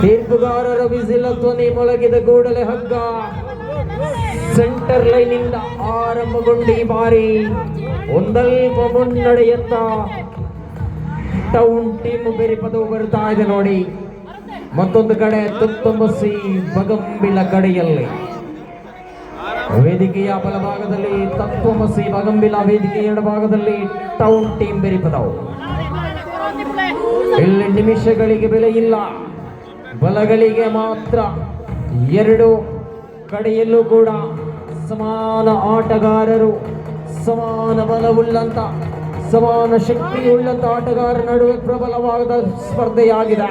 ತೀರ್ಪುಗಾರರ ವಿಸಿಲ ಧ್ವನಿ ಮೊಳಗಿದ ಕೂಡಲೇ ಹಗ್ಗ ಸೆಂಟರ್ ಲೈನ್ ಇಂದ ಆರಂಭಗೊಂಡು ಈ ಬಾರಿ ಒಂದಲ್ಪ ಮುನ್ನಡೆಯತ್ತ ಟೌನ್ ಟೀಮ್ ಬೇರೆ ಪದವು ಬರ್ತಾ ಇದೆ ನೋಡಿ. ಮತ್ತೊಂದು ಕಡೆ ತುತ್ತಂಬಸಿ ಬಗಂಬಿಲ ಕಡೆಯಲ್ಲಿ ವೇದಿಕೆಯ ಬಲಭಾಗದಲ್ಲಿ ತತ್ವಮಸಿ ಬಗಂಬಿಲ, ವೇದಿಕೆಯ ಎಡಭಾಗದಲ್ಲಿ ಟೌನ್ ಟೀಮ್ ಬೇರೆ ಪದವು. ಇಲ್ಲಿ ನಿಮಿಷಗಳಿಗೆ ಬೆಲೆ ಇಲ್ಲ, ಬಲಗಳಿಗೆ ಮಾತ್ರ. ಎರಡು ಕಡೆಯಲ್ಲೂ ಕೂಡ ಸಮಾನ ಆಟಗಾರರು, ಸಮಾನ ಬಲವುಳ್ಳಂತ, ಸಮಾನ ಶಕ್ತಿಯುಳ್ಳಂತ ಆಟಗಾರರ ನಡುವೆ ಪ್ರಬಲವಾದ ಸ್ಪರ್ಧೆಯಾಗಿದೆ.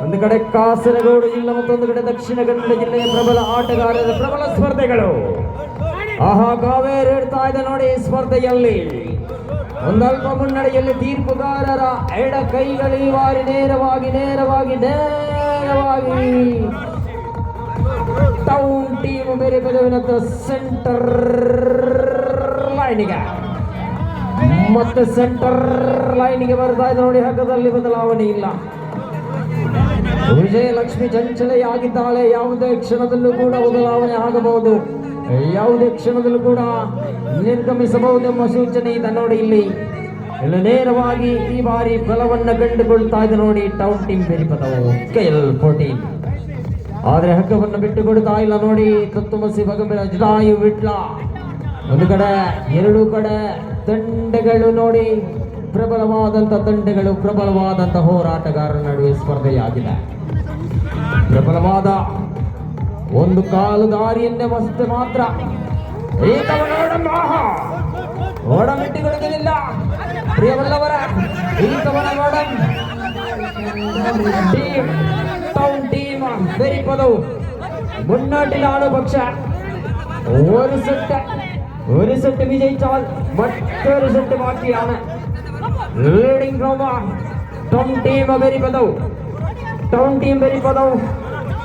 ಒಂದು ಕಡೆ ಕಾಸರಗೋಡು ಜಿಲ್ಲೆ, ಮತ್ತೊಂದು ಕಡೆ ದಕ್ಷಿಣ ಕನ್ನಡ ಜಿಲ್ಲೆಯ ಪ್ರಬಲ ಆಟಗಾರರ ಪ್ರಬಲ ಸ್ಪರ್ಧೆಗಳು. ಆಹಾ, ಕಾವೇರಿ ಇಡ್ತಾ ಇದೆ ನೋಡಿ ಈ ಸ್ಪರ್ಧೆಯಲ್ಲಿ. ಒಂದಲ್ಪ ಮುನ್ನಡೆಯಲ್ಲಿ ತೀರ್ಪುಗಾರರ ಎಡ ಕೈಗಳು ಈ ಬಾರಿ ನೇರವಾಗಿ ಟೌನ್ ಟೀಮ್ ಬೇರೆ ಪದವಿನ ಸೆಂಟರ್ ಲೈನಿಗೆ, ಮತ್ತೆ ಸೆಂಟರ್ ಲೈನಿಗೆ ಬರ್ತಾ ಇದೆ ನೋಡಿ. ಹಗ್ಗದಲ್ಲಿ ಬದಲಾವಣೆ ಇಲ್ಲ. ವಿಜಯಲಕ್ಷ್ಮಿ ಚಂಚಲೆಯಾಗಿದ್ದಾಳೆ. ಯಾವುದೇ ಕ್ಷಣದಲ್ಲೂ ಕೂಡ ಬದಲಾವಣೆ ಆಗಬಹುದು, ಯಾವುದೇ ಕ್ಷಣದಲ್ಲೂ ಕೂಡ ನಿರ್ಗಮಿಸಬಹುದೆಂಬ ಸೂಚನೆ ಇದೆ ನೋಡಿ. ಇಲ್ಲಿ ನೇರವಾಗಿ ಈ ಬಾರಿ ಬಲವನ್ನು ಕಂಡುಕೊಳ್ತಾ ಇದೆ ನೋಡಿ ಟೌನ್ ಟೀಮ್ ಬೇರೆ ಪದವು KL14. ಆದ್ರೆ ಹಗ್ಗವನ್ನು ಬಿಟ್ಟು ಕೊಡ್ತಾ ಇಲ್ಲ ನೋಡಿ ತತ್ವಮಸಿ ಬಗಂಬಿಲ ಜಟಾಯು ವಿಟ್ಲ. ಒಂದು ಕಡೆ ಎರಡು ಕಡೆ ತಂಡಗಳು ನೋಡಿ, ಪ್ರಬಲವಾದಂತ ತಂಡಗಳು, ಪ್ರಬಲವಾದಂತ ಹೋರಾಟಗಾರರ ನಡುವೆ ಸ್ಪರ್ಧೆಯಾಗಿದೆ. ಪ್ರಬಲವಾದ ಒಂದು ಕಾಲು ದಾರಿಯನ್ನೇ ಮಸ್ತೆ ಮಾತ್ರ ಓಡಮಿಟ್ಟಿಗೊಳಿಸಲಿಲ್ಲ ಪ್ರಿಯವಲ್ಲವರ ಈತವನ ನೋಡಂ ಟೀಮ್ ಟೌನ್ ಟೀಮ್ ಬೇರೆ ಪದವು ಮುನ್ನೋಟಿನ ಆಳು ಪಕ್ಷ. ഒരു സെറ്റ് വിജയിച്ചാൽ മറ്റൊരു സെറ്റ് ബാക്കിയാണ്. Leading from town team Beripadav. Town team Beripadav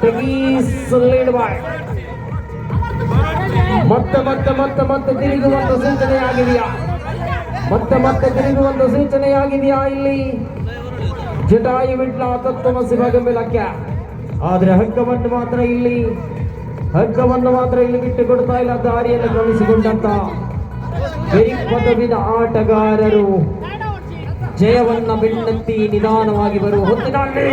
takes lead by. ಮತ್ತೆ ತಿರುಗುವಂತ ಸೂಚನೆಯಾಗಿದೆಯಾ? ಮತ್ತೆ ತಿರುಗುವಂತ ಸೂಚನೆಯಾಗಿದೆಯಾ ಇಲ್ಲಿ ಜಟಾಯು ವಿಟ್ಲ ತತ್ವಮಸಿ ಬಗಂಬಿಲಕ್ಕೆ? ಆದ್ರೆ ಹಗ್ಗವನ್ನು ಮಾತ್ರ ಇಲ್ಲಿ ಬಿಟ್ಟು ಕೊಡ್ತಾ ಇಲ್ಲ. ದಾರಿಯನ್ನು ಗಮನಿಸಿಕೊಂಡಂತ ಪದವಿನ ಆಟಗಾರರು ಜಯವನ್ನ ಬೆನ್ನತ್ತಿ ನಿಧಾನವಾಗಿ ಬರುವ ಹೊತ್ತಿನಲ್ಲಿ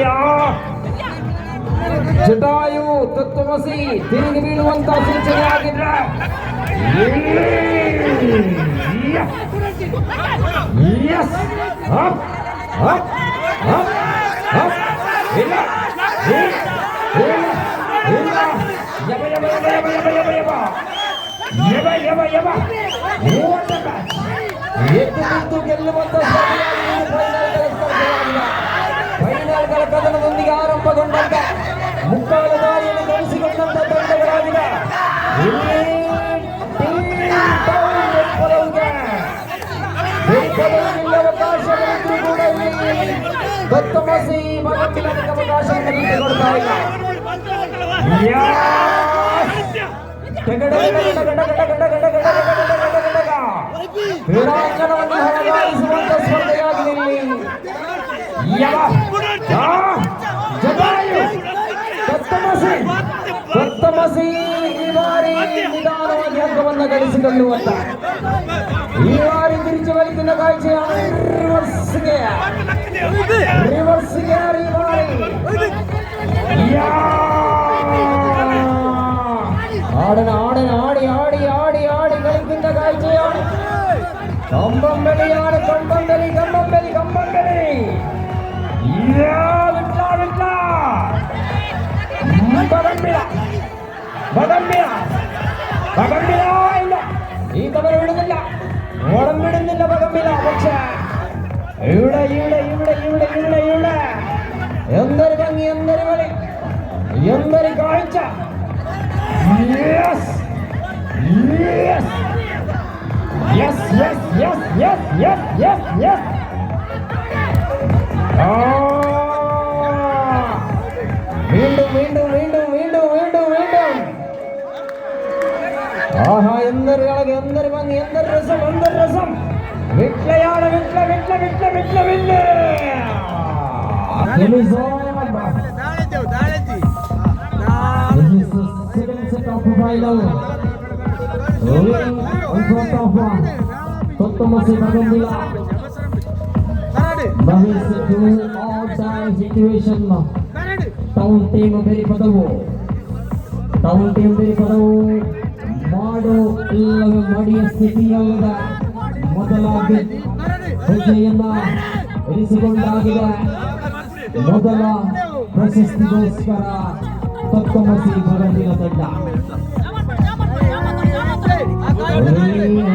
ಜಟಾಯು ತತ್ವಮಸಿ ತಿರುಗಿ ಬೀಳುವಂತ ಸೂಚನೆ ಆಗಿದ್ರೆ ಗೆಲ್ಲುವಂತ ಫೈನಲ್ಗಳ ಕದನದೊಂದಿಗೆ ಆರಂಭಗೊಂಡಂತ ಮುಕ್ಕಾಲ ದಾರಿಯನ್ನು ಗಳಿಸಿಕೊಂಡಂತ ತಂಡಗಳಾಗಿದೆ. ಅವಕಾಶಗಳಿದ್ರೂ ಕೂಡ ತತ್ವಮಸಿ ಬಗಂಬಿಲಕ್ಕೆ ಅವಕಾಶವನ್ನು ಬಿಟ್ಟುಕೊಡ್ತಾ ಇಲ್ಲ. ಕ್ರೀಡಾಂಗಣವನ್ನು ಹರಗಾಯಿಸುವಂತ ಸ್ಪರ್ಧೆಯಾಗಿದೆ. ತತ್ವಮಸಿ ಈ ಬಾರಿ ನಿಧಾನವಾಗಿ ಹಗ್ಗವನ್ನು ಗಳಿಸಿಕೊಳ್ಳುವಂತ, ಈ ಬಾರಿ ತಿರುಚಿ ಬಲಿತಿನ ಕಾಯ್ಚೆ ರಿವರ್ಸ್ಗೆ ಆಡಿ ಗಳಿಸಿದ ಕಾಯ್ಚೆ ಕಂಬಂಬೆಲಿ ಬಗಂಬಿಲ ಇಲ್ಲ, ಈ ತವರ ಬಿಡುವುದಿಲ್ಲ, ಓಡಂಬಿಡುವುದಿಲ್ಲ ಬಗಂಬಿಲ ಪಕ್ಷ. ಇವಳೆ ಎಂದರಿ ಭಂಗಿ, ಎಂದರಿ ಬಳಿ, ಎಂದರಿ ಕಾಯ್ಚ. Yes. വീണ്ടും ആഹാ എന്തൊരു രസം വിട്ലയാണ് ಟೌನ್ ಟೀಮ್ ಬೇರೆ ಪದವು ಮಾಡು ಇಲ್ಲವೇ ಮಡಿಯ ಸ್ಥಿತಿಯಲ್ಲದ ಮೊದಲ ಹೆಜ್ಜೆಯನ್ನ ಇರಿಸಿಕೊಂಡಾಗಿದೆ. ಮೊದಲ ಪ್ರಶಸ್ತಿಗೋಸ್ಕರ ತತ್ವಮಸಿ ಭಗಂದಿನ ತಂಡ.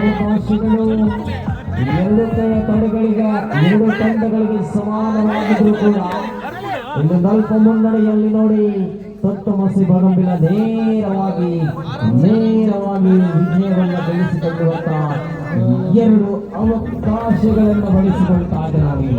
ಅವಕಾಶಗಳು ಎರಡು ತಂಡಗಳಿಗೆ ಸಮಾನವಾಗಿದ್ರು ಕೂಡ ಇನ್ನು ಸ್ವಲ್ಪ ಮುನ್ನಡೆಯಲ್ಲಿ ನೋಡಿ ತತ್ವಮಸಿ ಭಗಂಬಿಲ ನೇರವಾಗಿ ವಿಜಯವನ್ನು ಗಳಿಸಿಕೊಳ್ಳುವಂತ ಎರಡು ಅವಕಾಶಗಳನ್ನು ಬಳಸಿಕೊಳ್ತಾ ಇದ್ದಾರೆ.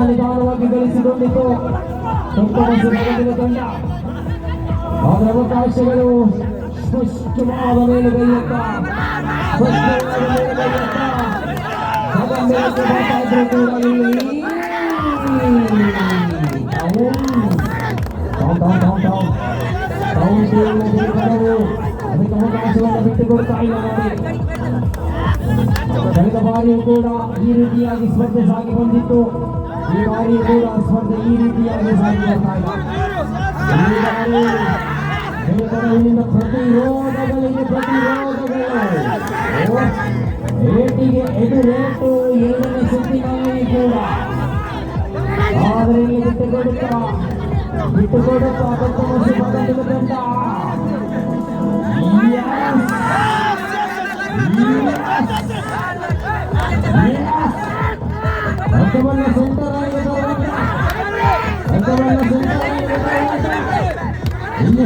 ನಿಧಾನವಾಗಿ ಗಳಿಸಿಕೊಂಡಿತ್ತು ತತ್ವಮಸಿ ಭಗಂಬಿಲ ತಂಡ. ಅವರ ಅವಕಾಶಗಳು ಸ್ಪಷ್ಟವಾದ ಮೇಲುಗೈಯತ್ತ ಅದಕ್ಕೆ ಅವಕಾಶವನ್ನು ಬಿಟ್ಟುಕೊಡ್ತಾ ಇಲ್ಲ. ಕಳೆದ ಬಾರಿಯೂ ಕೂಡ ಈ ರೀತಿಯಾಗಿ ಸ್ಪರ್ಧೆ ಸಾಗಿ ಬಂದಿತ್ತು. ಈ ಬಾರಿಯೂ ಕೂಡ ಸ್ಪರ್ಧೆ ಈ ರೀತಿಯಾಗಿ ಸಾಗಿ ಬರ್ತಾ ಇದೆ. ಏಟಿಗೆ ಎದುರೇಟು ಎರಡನೇ ಸುತ್ತಿನಲ್ಲಿ ಕೂಡ ಆದರೆ ಇಲ್ಲಿ ಬಿಟ್ಟುಕೊಡುತ್ತಾ ತತ್ವಮಸಿ ಭಗಂಬಿಲ ತಂಡ. ಅಂಕವನ್ನ ಸೆಂಟರ್ ಆಗಿದೆ. ಇಲ್ಲಿ